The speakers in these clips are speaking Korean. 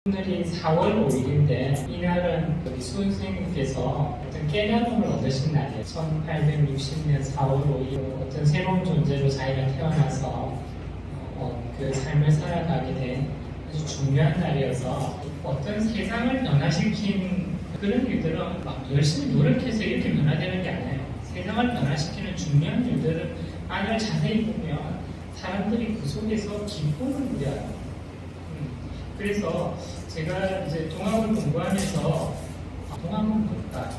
오늘이 4월 5일인데 이날은 우리 수 선생님께서 어떤 깨달음을 얻으신 날이에요. 1860년 4월 5일 어떤 새로운 존재로 자기가 태어나서 그 삶을 살아가게 된 아주 중요한 날이어서 어떤 세상을 변화시킨 그런 일들은 막 열심히 노력해서 이렇게 변화되는 게 아니에요. 세상을 변화시키는 중요한 일들은 안을 자세히 보면 사람들이 그 속에서 기쁨을 누려요. 그래서 제가 이제 동학을 공부하면서 동학은 뭘까?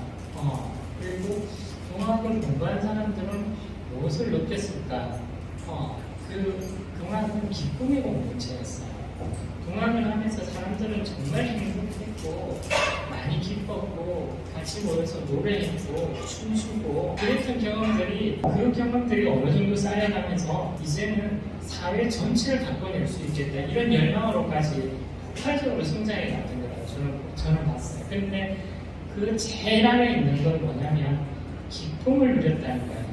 그리고 동학을 공부한 사람들은 무엇을 느꼈을까? 그 동학은 기쁨의 공동체였어요. 동학을 하면서 사람들은 정말 행복했고 많이 기뻤고 같이 모여서 노래했고 춤추고 그랬던 경험들이 그 경험들이 어느 정도 쌓여가면서 이제는 사회 전체를 바꿔낼 수 있겠다 이런 열망으로까지 폭발적으로 성장해 갔던 거라고 저는 봤어요. 근데 그 제일 안에 있는 건 뭐냐면 기쁨을 누렸다는 거예요.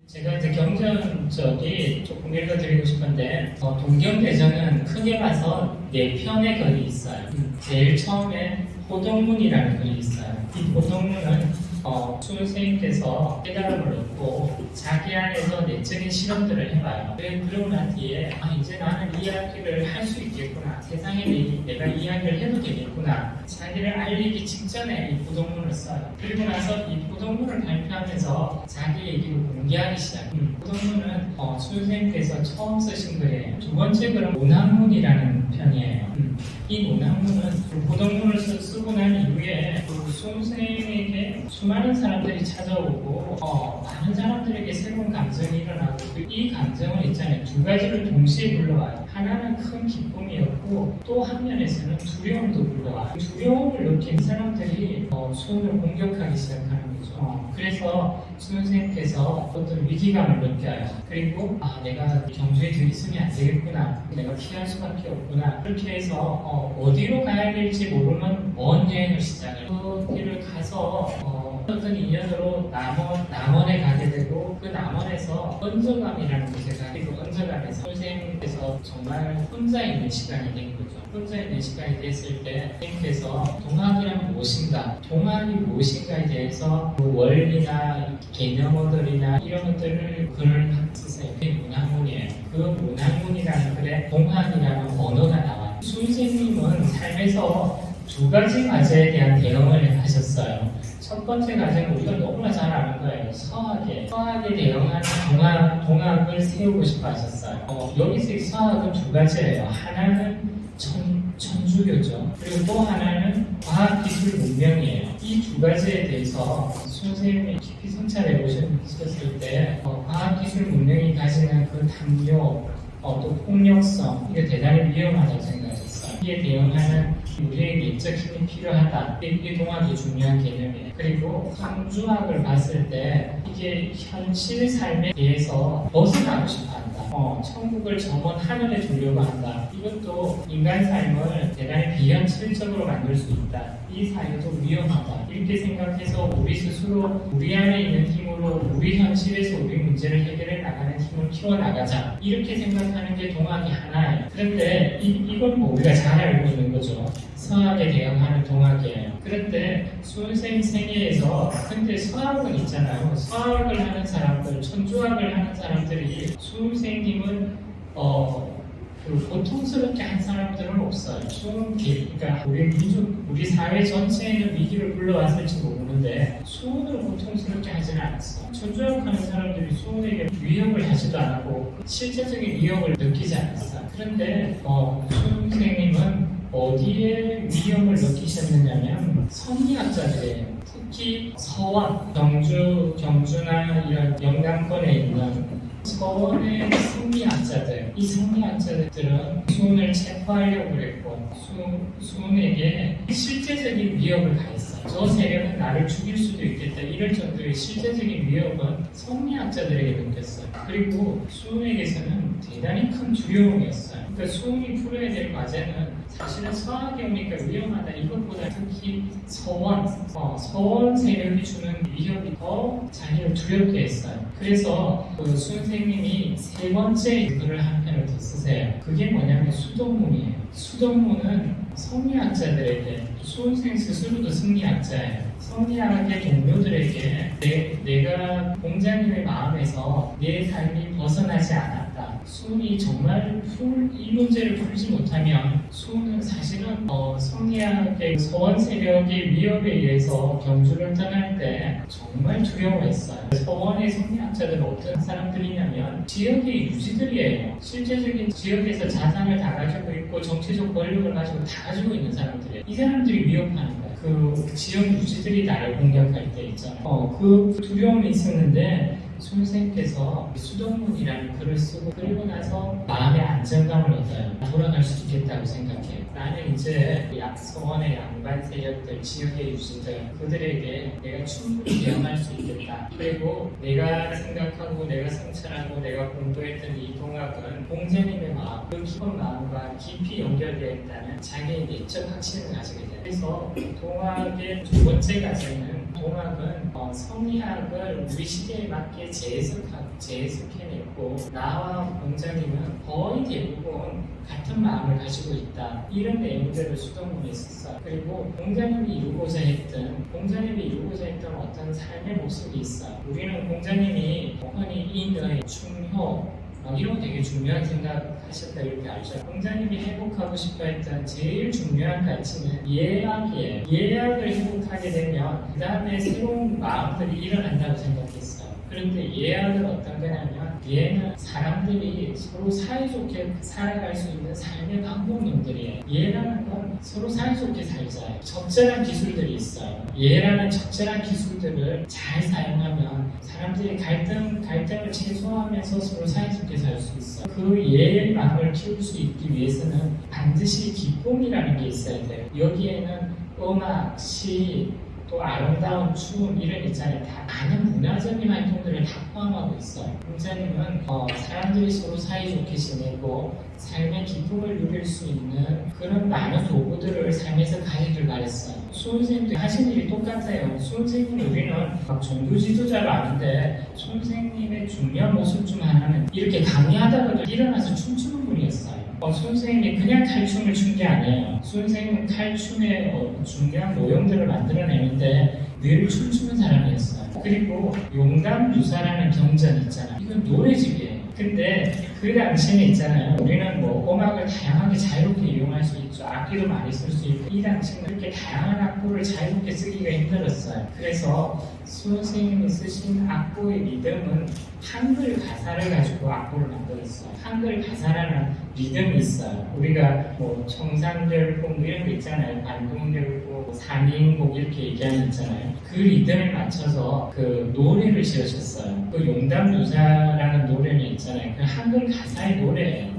제가 이제 경전적이 조금 읽어드리고 싶은데 동경대전은 크게 봐서 4편의 글이 있어요. 제일 처음에 호동문이라는 글이 있어요. 이 호동문은 수 선생님께서 깨달음을 얻고 자기 안에서 내적인 실험들을 해봐요. 그러고 난 뒤에 이제 나는 이야기를 할 수 있겠구나. 세상에 내가 이야기를 해도 되겠구나. 자기를 알리기 직전에 이 호동문을 써요. 그리고 나서 이 호동문을 발표하면서 자기 얘기를 공개하기 시작해요. 호동문은 수 선생님께서 처음 쓰신 글이에요. 두 번째 글은 논학문이라는 편이에요. 이 논학문은 호동문을 쓰고 난 이후에 수 선생님에게 수많은 사람들이 찾아오고 많은 사람들에게 새로운 감정이 일어나고 이 감정은 있잖아요. 두 가지를 동시에 불러와요. 하나는 큰 기쁨이었고 또 한 면에서는 두려움도 불러와요. 두려움을 느낀 사람들이 수훈을 공격하기 시작하는 거죠. 그래서 수 선생님께서 어떤 위기감을 느껴요. 그리고 내가 경주에 들이쓰면 안 되겠구나. 내가 피할 수밖에 없구나. 그렇게 해서 어디로 가야 될지 모르는 먼 여행을 시작해요. 그 길을 가서 어떤 인연으로 남원에 가게 되고 그 남원에서 언저감이라는 곳에 가게 되고 언저감에서 선생님께서 정말 혼자 있는 시간이 된 거죠. 혼자 있는 시간이 됐을 때 선생님께서 동학이란 무엇인가, 동학이 무엇인가에 대해서 그 원리나 개념어들이나 이런 것들을 글을 쓰세요. 그게 문학문이에요. 그 문학문이라는 글에 동학이라는 언어가 나와요. 선생님은 삶에서 두 가지 과제에 대한 대응을 하셨어요. 첫 번째 과제는 우리가 너무나 잘 아는 거예요. 서학에 대응하는 동학을 세우고 싶어 하셨어요. 여기서 서학은 두 가지예요. 하나는 천주교죠. 그리고 또 하나는 과학기술 문명이에요. 이 두 가지에 대해서 선생님이 깊이 성찰해 보셨을 때 과학기술 문명이 가지는 그 담요, 또 폭력성, 이게 대단히 위험하다고 생각하셨어요. 이에 대응하는 우리의 내적 힘이 필요하다. 이게 동학의 중요한 개념이에요. 그리고 상주학을 봤을 때 이게 현실 삶에 대해서 벗어나고 싶어 한다. 천국을 저 먼 하늘에 두려고 한다. 이것도 인간 삶을 대단히 비현실적으로 만들 수 있다. 이 사회도 위험하다. 이렇게 생각해서 우리 스스로 우리 안에 있는 힘으로 우리 현실에서 우리 문제를 해결해 나가는 힘을 키워나가자. 이렇게 생각하는 게 동학이 하나예요. 그런데 이건 뭐 우리가 잘 알고 있는 거죠. 서학에 대응하는 동학이에요. 그런데 수 선생님 생애에서 근데 서학은 있잖아요. 서학을 하는 사람들, 천주학을 하는 사람들이 수 선생님은 고통스럽게 한 사람들은 없어요. 그러니까 우리 사회 전체에는 위기를 불러왔을지 모르는데 수훈을 고통스럽게 하지는 않았어요. 천주학하는 사람들이 수훈에게 위협을 하지도 않고 실제적인 위협을 느끼지 않았어요. 그런데 수 선생님은 어디에 위험을 느끼셨느냐면 선리학자들이에요. 특히 서원, 경주나 이런 영남권에 있는 서원의 승리학자들, 이 승리학자들은 수훈을 체포하려고 그랬고 수훈에게 실제적인 위협을 가했어요. 저 세력은 나를 죽일 수도 있겠다 이럴 정도의 실제적인 위협은 성리학자들에게 느꼈어요. 그리고 수훈에게서는 대단히 큰 두려움이었어요. 그러니까 수훈이 풀어야 될 과제는 사실은 서학에 오니까 위험하다 이것보다 특히 서원 세력이 주는 위협이 더 자기를 두렵게 했어요. 그래서 수 선생님이 세 번째 글을 한 편을 더 쓰세요. 그게 뭐냐면 수동문이에요. 수동문은 성리학자들에게, 수험생 스스로도 성리학자예요. 성리학의 동료들에게 내가 공자님의 마음에서 내 삶이 벗어나지 않았다. 수훈이 정말 이 문제를 풀지 못하면 수훈은 사실은 성리학의 서원 세력의 위협에 의해서 경주를 떠날 때 정말 두려워했어요. 서원의 성리학자들은 어떤 사람들이냐면 지역의 유지들이에요. 실제적인 지역에서 자산을 다 가지고 있고 정치적 권력을 가지고 다 가지고 있는 사람들이에요. 이 사람들이 위협하는 거예요. 그 지역 유지들이 나를 공격할 때 있잖아요. 그 두려움이 있었는데 선생님께서 수동문이라는 글을 쓰고 그리고 나서 마음의 안정감을 얻어요. 돌아갈 수 있겠다고 생각해요. 나는 이제 서원의 양반 세력들, 지역의 유지들 그들에게 내가 충분히 대응할 수 있겠다. 그리고 내가 생각하고 내가 성찰하고 내가 공부했던 이 동학은 공자님의 마음, 그 깊은 마음과 깊이 연결되어 있다는 자기의 내적 확신을 가지게 돼요. 그래서 동학의 두 번째 과제는 동학은 성리학을 우리 시대에 맞게 재해석해냈고 나와 공자님은 거의 대부분 같은 마음을 가지고 있다. 이런 내용들을 수동문에 썼어요. 그리고 공자님이 이루고자 했던 어떤 삶의 모습이 있어요. 우리는 공자님이 흔히 인의, 충효 이런 거 되게 중요한 생각하셨다 이렇게 알죠. 공자님이 회복하고 싶어 했던 제일 중요한 가치는 예약이에요. 예약을 회복하게 되면 그 다음에 새로운 마음들이 일어난다고 생각했어요. 그런데 예약은 어떤 거냐면 얘는 사람들이 서로 사이좋게 살아갈 수 있는 삶의 방법론들이에요. 예라는 건 서로 사이좋게 살자. 적절한 기술들이 있어요. 예라는 적절한 기술들을 잘 사용하면 사람들이 갈등을 최소화하면서 서로 사이좋게 살 수 있어요. 그 예의 마음을 키울 수 있기 위해서는 반드시 기쁨이라는 게 있어야 돼요. 여기에는 음악, 시, 또 아름다운 춤 이런 있잖아요. 다 많은 문화적인 활동들을 다 포함하고 있어요. 공자님은 사람들이 서로 사이좋게 지내고 삶의 기쁨을 누릴 수 있는 그런 많은 도구들을 삶에서 가지길 바랬어요. 수훈생님도 하신 일이 똑같아요. 수훈생님 우리는 종교 지도자로 아는데 수훈생님의 중요한 모습 중 하나는 이렇게 강의하다가도 일어나서 춤추는 분이었어요. 수훈생님이 그냥 탈춤을 춘 게 아니에요. 수훈생님은 탈춤의 중요한 모형들을 만들어내는데 늘 춤추는 사람이었어요. 그리고 용담유사라는 경전이 있잖아요. 이건 노래집이에요. 근데 그 당시에 있잖아요. 우리는 음악을 다양하게 자유롭게 이용할 수 있죠. 악기도 많이 쓸 수 있고 이 당시는 그렇게 다양한 악보를 자유롭게 쓰기가 힘들었어요. 그래서 수훈생님이 쓰신 악보의 리듬은 한글 가사를 가지고 악보를 만들었어요. 한글 가사라는 리듬이 있어요. 우리가 청산별곡 이런 거 있잖아요. 반동별곡, 산인곡 이렇게 얘기하는 있잖아요. 그 리듬에 맞춰서 그 노래를 지으셨어요. 그 용담유사라는 노래는 있잖아요. 그 한글 가사의 노래예요.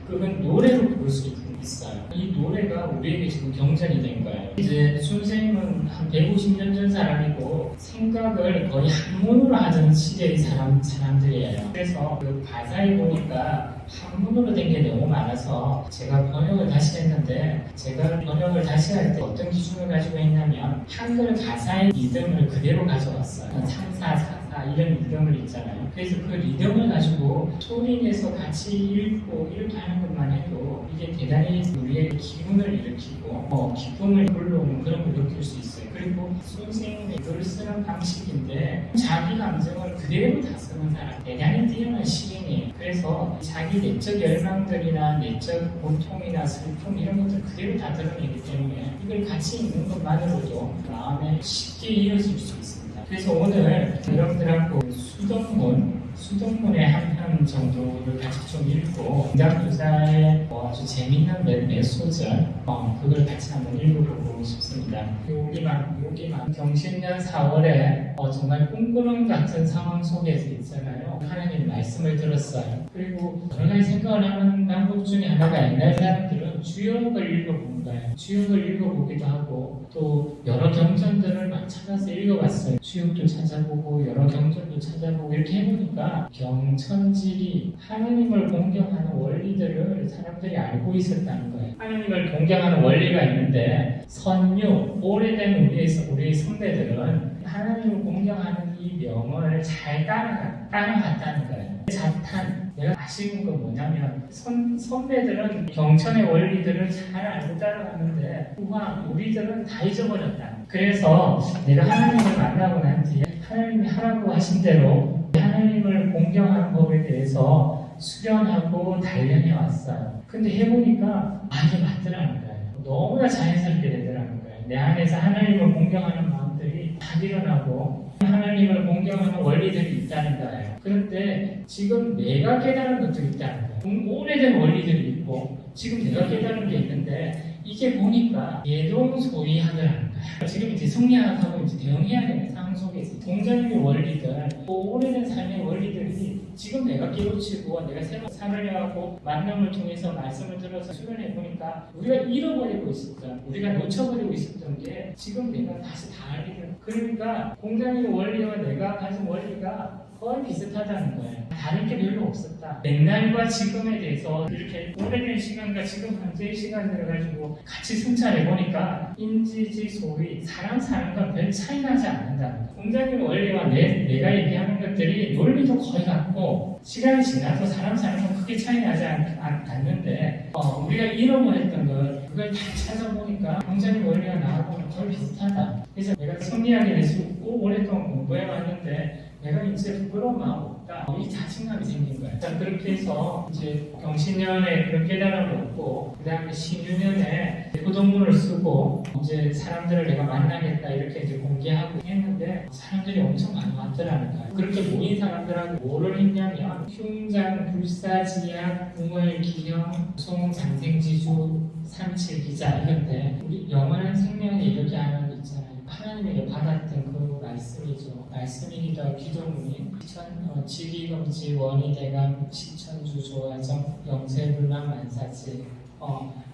그건 노래로 부를 수 있어요. 이 노래가 우리에게 지금 경전이 된 거예요. 이제 선생님은 한 150년 전 사람이고 생각을 거의 한문으로 하던 시대의 사람들이에요. 그래서 그 가사에 보니까 한문으로 된 게 너무 많아서 제가 번역을 다시 했는데 제가 번역을 다시 할 때 어떤 기준을 가지고 했냐면 한글 가사의 리듬을 그대로 가져왔어요. 3, 4, 4, 이런 리듬을 있잖아요. 그래서 그 리듬을 가지고 소리내서 같이 읽고 이렇게 하는 것만 해도 이게 대단히 우리의 기분을 일으키고 기쁨을 불러오는 그런 걸 느낄 수 있어요. 그리고 선생님의 글을 쓰는 방식인데 자기 감정을 그대로 다 쓰는 사람 대단히 뛰어난 시인이에요. 그래서 자기 내적 열망들이나 내적 고통이나 슬픔 이런 것들 그대로 다 드러내기 때문에 이걸 같이 읽는 것만으로도 마음에 쉽게 이어질 수 있습니다. 그래서 오늘 여러분들하고 수동문의 한 편 정도를 같이 좀 읽고 공자유사의 아주 재미있는 몇 소절 그걸 같이 한번 읽어보고 싶습니다. 여기만 경신년 4월에 정말 꿈꾸는 같은 상황 속에서 있잖아요. 하나님 말씀을 들었어요. 그리고 여러 가지 생각을 하는 방법 중에 하나가 옛날 사람들은 주역을 읽어본 거예요. 주역을 읽어보기도 하고 또 여러 경전들을 막 찾아서 읽어봤어요. 주역도 찾아보고 여러 경전도 찾아보고 이렇게 해보니까 경천질이 하나님을 공경하는 원리들을 사람들이 알고 있었다는 거예요. 하나님을 공경하는 원리가 있는데 선유, 오래된 우리의 선배들은 하나님을 공경하는 이 명을 잘 따라갔다는 거예요. 자탄, 내가 아쉬운 건 뭐냐면 선배들은 경천의 원리들을 잘 알고 따라갔는데 우리들은 다 잊어버렸다. 그래서 내가 하나님을 만나고 난 뒤에 하나님이 하라고 하신 대로 하나님을 공경하는 법에 대해서 수련하고 단련해 왔어요. 근데 해보니까 이게 맞더라는 거예요. 너무나 자연스럽게 되더라는 거예요. 내 안에서 하나님을 공경하는 마음들이 다 일어나고 하나님을 공경하는 원리들이 있다는 거예요. 그런데 지금 내가 깨달은 것도 있다는 거예요. 오래된 원리들이 있고 지금 내가 깨달은 게 있는데 이게 보니까 예동소이하더라는 거예요. 지금 이제 성리학하고 이제 대응해야 되는 상황 속에서 동자님의 원리들, 오래된 삶의 원리들이 지금 내가 깨우치고 내가 새로 살으려고 만남을 통해서 말씀을 들어서 수련해 보니까 우리가 잃어버리고 있었던, 우리가 놓쳐버리고 있었던 게 지금 내가 다시 다 알게 되는. 그러니까 공자님의 원리와 내가 가진 원리가 거의 비슷하다는 거예요. 다른 게 별로 없었다. 옛날과 지금에 대해서 이렇게 오래된 시간과 지금 현재의 시간을 가지고 같이 승차해보니까 인지지소위 사람 사는 건 별 차이 나지 않는다. 공자님의 원리와 내가 얘기하는 것들이 논리도 거의 같고 시간이 지나도 사람 사는 건 크게 차이 나지 않는데 우리가 잃어버렸던 것 그걸 다 찾아보니까 공자님 원리와 나하고는 거의 비슷하다. 그래서 내가 성리학에 대해서 오랫동안 공부해왔는데 내가 이제 부끄러운 마음 없다. 이 자신감이 생긴 거야. 그렇게 해서 이제 경신년에 그런 깨달음을 얻고, 그 다음에 신유년에 포동문을 쓰고, 이제 사람들을 내가 만나겠다 이렇게 이제 공개하고 했는데, 사람들이 엄청 많이 왔더라는 거야. 그렇게 모인 사람들하고 뭐를 했냐면, 흉장, 불사지약, 궁월, 기형, 송, 장생지주, 삼칠기자 이런데, 우리 영원한 생명에 이렇게 하는 있잖아요. 하나님에게 받았던 그 말씀이죠. 말씀이기도 하고 기도문이 지기금지 원이대감 시천주 조화정 영세불만 만사지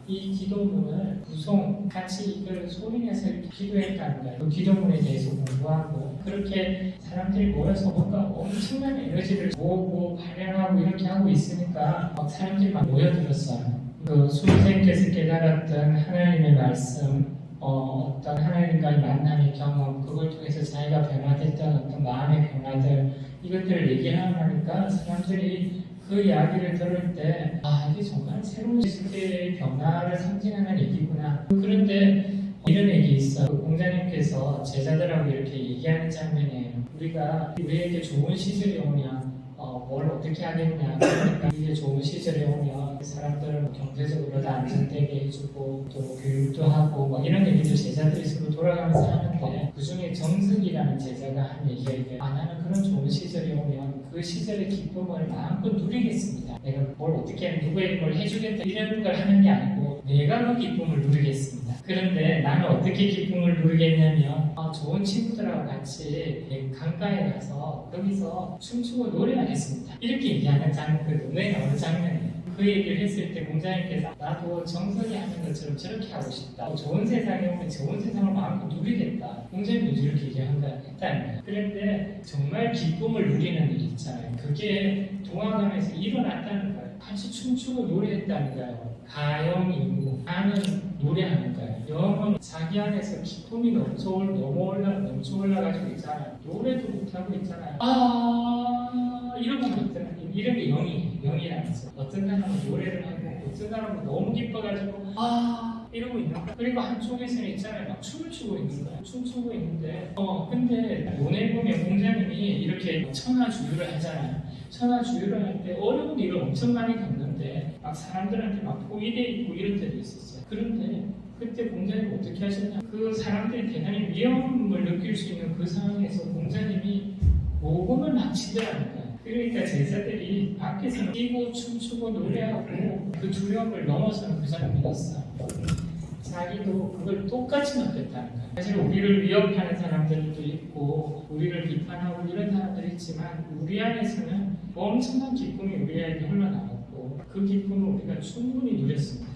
이 기도문을 구송 같이 이걸 소리내서 기도했다는 거예요. 그 기도문에 대해서 공부하고 그렇게 사람들이 모여서 뭔가 엄청난 에너지를 모으고 발현하고 이렇게 하고 있으니까 사람들이 막 모여들었어요. 그 수생께서 깨달았던 하나님의 말씀 어떤 하나님과의 만남의 경험, 그걸 통해서 자기가 변화됐던 어떤 마음의 변화들, 이것들을 얘기하니까 사람들이 그 이야기를 들을 때, 이게 정말 새로운 시대의 변화를 상징하는 얘기구나. 그런데 이런 얘기 있어. 공자님께서 제자들하고 이렇게 얘기하는 장면이에요. 우리에게 좋은 시절이 오면 뭘 어떻게 하겠냐. 그러니까 이게 좋은 시절에 오면 사람들을 경제적으로도 안정되게 해주고 또 교육도 하고 이런 얘기도 제자들이 서로 돌아가면서 하는데 그 중에 정승이라는 제자가 한 얘기가 있어요. 나는 그런 좋은 시절이 오면 그 시절의 기쁨을 마음껏 누리겠습니다. 내가 뭘 어떻게 하면 누구에게 뭘 해주겠다 이런 걸 하는 게 아니고 내가 그 기쁨을 누리겠습니다. 그런데 나는 어떻게 기쁨을 누리겠냐면 좋은 친구들하고 같이 강가에 가서 거기서 춤추고 노래하겠습니다. 이렇게 얘기하는 장면, 그 눈에 나오는 장면이에요. 그 얘기를 했을 때 공자님께서 나도 정선이 하는 것처럼 저렇게 하고 싶다. 좋은 세상에 오면 좋은 세상을 마음껏 누리겠다. 공자님도 이렇게 얘기한 거 했다는 거예요. 그런데 정말 기쁨을 누리는 일이 있잖아요. 그게 동화관에서 일어났다는 거예요. 같이 춤추고 노래했다는 거예요. 가영이고 가는 노래하는 거예요. 영은 자기 안에서 기쁨이 넘쳐 올라가지고 있잖아요. 노래도 못하고 있잖아요. 이런 거 있잖아요. 이런 게 영이라는 거죠. 어떤 사람은 노래를 하고 어떤 사람은 너무 기뻐가지고 이러고 있는 거야. 그리고 한쪽에서는 있잖아요. 막 춤을 추고 있는 거야. 춤추고 있는데 근데 논에 보면 공자님이 이렇게 천하주유를 하잖아요. 천하주유를 할 때 어려운 일을 엄청 많이 겪는데 막 사람들한테 막 포위돼 있고 이런 때도 있었어요. 그런데 그때 공자님이 어떻게 하셨냐? 그 사람들이 대단히 위험을 느낄 수 있는 그 상황에서 공자님이 모금을 막 치더라는 거예요. 그러니까 제자들이 밖에서 뛰고 춤추고 노래하고 그 두려움을 넘어서는 그 사람이었어요. 자기도 그걸 똑같이 느꼈다는 거예요. 사실 우리를 위협하는 사람들도 있고 우리를 비판하고 이런 사람들이 있지만 우리 안에서는 엄청난 기쁨이 우리에게 흘러나왔고 그 기쁨을 우리가 충분히 누렸습니다.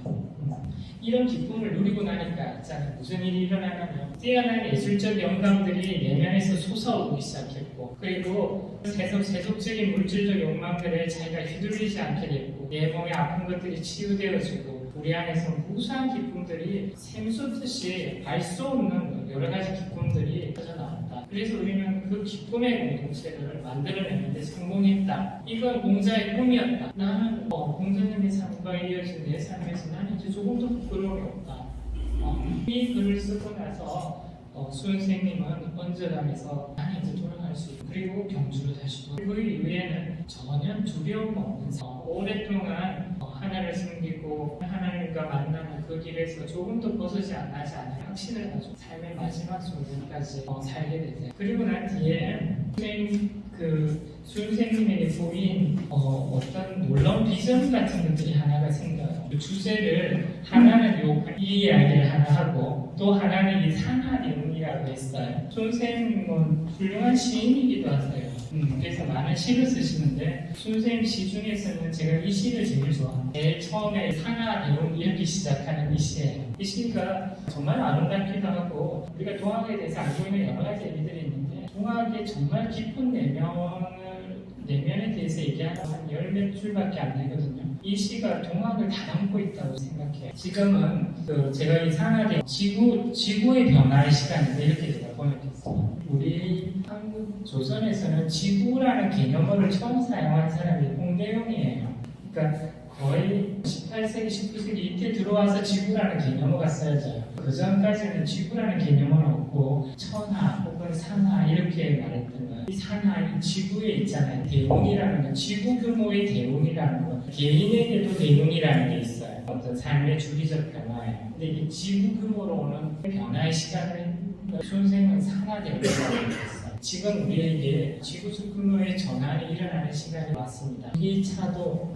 이런 기쁨을 누리고 나니까 있잖아요. 무슨 일이 일어나냐면 뛰어난 예술적 영감들이 내면에서 솟아오르기 시작했고 그리고 세속적인 물질적 욕망들에 자기가 휘둘리지 않게 됐고 내 몸에 아픈 것들이 치유되어지고 우리 안에서 무수한 기쁨들이 샘솟듯이 알 수 없는 여러 가지 기쁨들이 터져 나온다. 그래서 우리는 그 기쁨의 공동체를 만들어내는데 성공했다. 이건 공자의 꿈이었다. 나는 공자님의 삶과 이어진 내 삶에서 나는 이제 조금도 부끄러움이 없다. 이 글을 쓰고 나서 수 선생님은 언저당에서 나는 이제 돌아갈 수 있고 그리고 경주로 다시 돌아오고 그 이후에는 전혀 두려움 없는 오랫동안 하나님을 섬기고 하나님과 만나는 그 길에서 조금도 벗어지 않지 않은 확신을 가지고 삶의 마지막 순간까지 살게 되세요. 그리고 난 뒤에 수 선생님에게 보인 어떤 놀라운 비전 같은 것들이 하나가 생겨요. 그 주제를 하나는 이 이야기를 하나 하고 또 하나는 이 상하대운이라고 했어요. 수 선생님은 훌륭한 시인이기도 하세요. 그래서 많은 시를 쓰시는데 수 선생님 시 중에서는 제가 이 시를 제일 좋아합니다. 제일 처음에 상하대운 이렇게 시작하는 이 시예요. 이 시가 정말 아름답기도 하고 우리가 동학에 대해서 알고 있는 여러 가지 얘기들이 있는데 동학의 정말 깊은 내면에 대해서 얘기하면 한 열 몇 줄밖에 안 되거든요. 이 시가 동학을 다 담고 있다고 생각해요. 지금은 제가 이 상하대 지구의 변화의 시간인데 이렇게 제가 번역했어요. 우리 한국 조선에서는 지구라는 개념어를 처음 사용한 사람이 홍대용이에요. 그러니까 거의 18세기, 19세기 이때 들어와서 지구라는 개념어가 쓰여져요. 그 전까지는 지구라는 개념어는 없고 천하 혹은 산하 이렇게 말했던 거예요. 이 산하, 이 지구에 있잖아요. 대운이라는 건 지구 규모의 대운이라는 거. 개인에게도 대운이라는 게 있어요. 어떤 삶의 주기적 변화예요. 근데 이게 지구 규모로 오는 변화의 시간을 선생은 산하대운이라고 했어요. 지금 우리에게 지구적 규모의 전환이 일어나는 시간이 왔습니다. 이 차도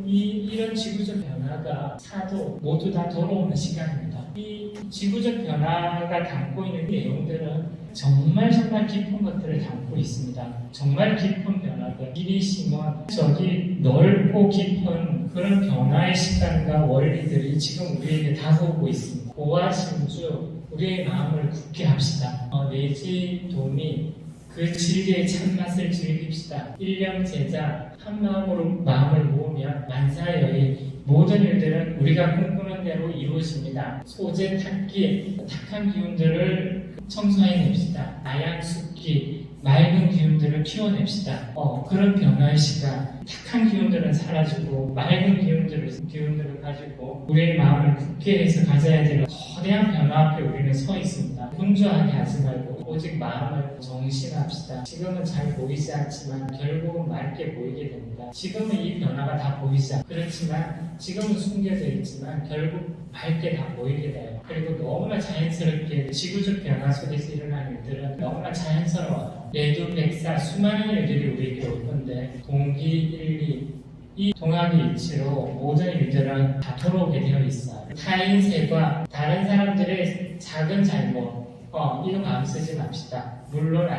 이런 지구적 변화가 차도 모두 다 돌아오는 시간입니다. 이 지구적 변화가 담고 있는 내용들은 정말 깊은 것들을 담고 있습니다. 정말 깊은 변화들. 길이 심은 저기 넓고 깊은 그런 변화의 시간과 원리들이 지금 우리에게 다가오고 있습니다. 고와 신주 우리의 마음을 굳게 합시다. 내지 도미 그 진리의 참맛을 즐깁시다. 일념 제자 한 마음으로 마음을 모으면 만사여의 모든 일들은 우리가 꿈꾸는 대로 이루어집니다. 소재 탁기 탁한 기운들을 청소해냅시다. 나양 숲기 맑은 기운들을 키워냅시다. 그런 변화의 시간. 탁한 기운들은 사라지고 맑은 기운들을 가지고 우리의 마음을 굳게 해서 가져야 되는 거대한 변화 앞에 우리는 서 있습니다. 분주하게 하지 말고 오직 마음을 정신합시다. 지금은 잘 보이지 않지만 결국은 맑게 보이게 됩니다. 지금은 이 변화가 다 보이지 않고 그렇지만 지금은 숨겨져 있지만 결국 맑게 다 보이게 돼요. 그리고 너무나 자연스럽게 지구적 변화 속에서 일어나는 일들은 너무나 자연스러워요. 내두백사 수많은 일들이 우리에게 올 건데 동기, 일리 이 동학의 이치로 모든 일들은 다 돌아오게 되어 있어요. 타인세과 다른 사람들의 작은 잘못 이거 마음 쓰지 맙시다. 물론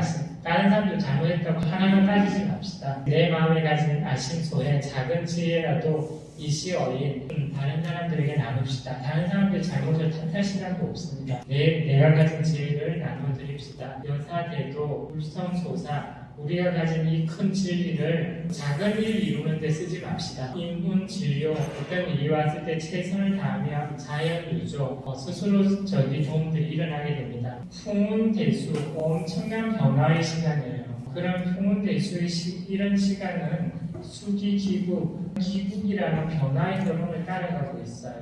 다른 사람들 잘못했다고 하나만 따지지 맙시다. 내 마음에 가진 아심소에 작은 지혜라도 이시 어린 다른 사람들에게 나눕시다. 다른 사람들의 잘못을 탓할 시간도 없습니다. 내가 가진 지혜를 나눠드립시다. 여사대도 불성소사 우리가 가진 이 큰 진리를 작은 일을 이루는 데 쓰지 맙시다. 인문 진료 어떤 일이 왔을 때 최선을 다하면 자연유조 스스로 도움들이 일어나게 됩니다. 풍운대수 엄청난 변화의 시간이에요. 그런 풍운대수의 이런 시간은 기국이라는 변화의 흐름을 따라가고 있어요.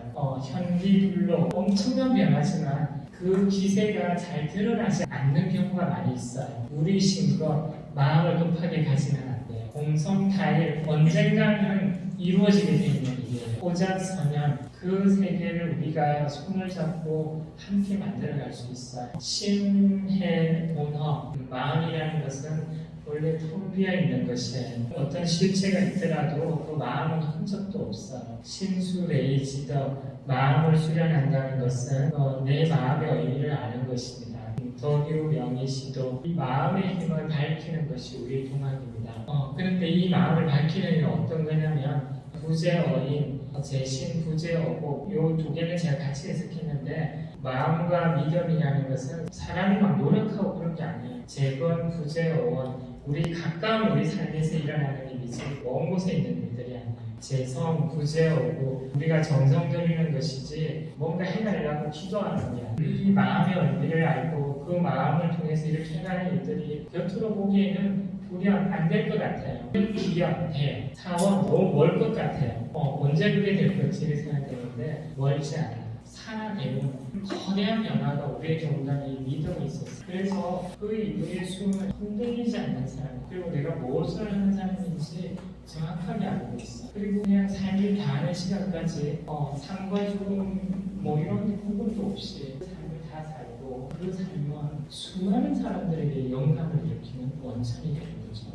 현기불로 엄청난 변화지만 그 기세가 잘 드러나지 않는 경우가 많이 있어요. 우리 신과 마음을 급하게 가지면 안 돼요. 공성타일 언젠가는 이루어지게 되는 일이에요. 오작선연 그 세계를 우리가 손을 잡고 함께 만들어갈 수 있어요. 심해본허 마음이라는 것은 원래 텅 비어 있는 것이에요. 어떤 실체가 있더라도 그 마음은 흔적도 없어요. 신수레이지더 마음을 수련한다는 것은 내 마음의 의미를 아는 것입니다. 덕유 명의시도 이 마음의 힘을 밝히는 것이 우리의 동학입니다. 그런데 이 마음을 밝히는 일은 어떤 거냐면 부재어인 재신, 부재어고 요 두 개는 제가 같이 해석했는데 마음과 믿음이라는 것은 사람이 막 노력하고 그런 게 아니에요. 재건, 부재어원 우리 가까운 우리 삶에서 일어나는 일이지 먼 곳에 있는 일들이 아니에요. 재성, 부재어고 우리가 정성 들이는 것이지 뭔가 해달라고 기도하는 게 아니에요. 이 마음의 의미를 알고 그 그 마음을 통해서 이렇게 해가는 일들이 곁으로 보기에는 분명 안 될 것 같아요. 기업, 대, 사원 너무 멀 것 같아요. 언제 그게 될 건지를 생각했는데 멀지 않아요. 살아내는 거대한 변화가 우리의 경단에 믿음이 있었어요. 그래서 그 이후의 숨을 흔들리지 않는 사람, 그리고 내가 무엇을 하는 사람인지 정확하게 알고 있어. 그리고 그냥 삶을 다하는 시간까지 삶과 죽음 뭐 이런 구분도 없이 삶을 다 살고 그 삶은 수많은 사람들에게 영감을 일으키는 원천이 되는 거죠.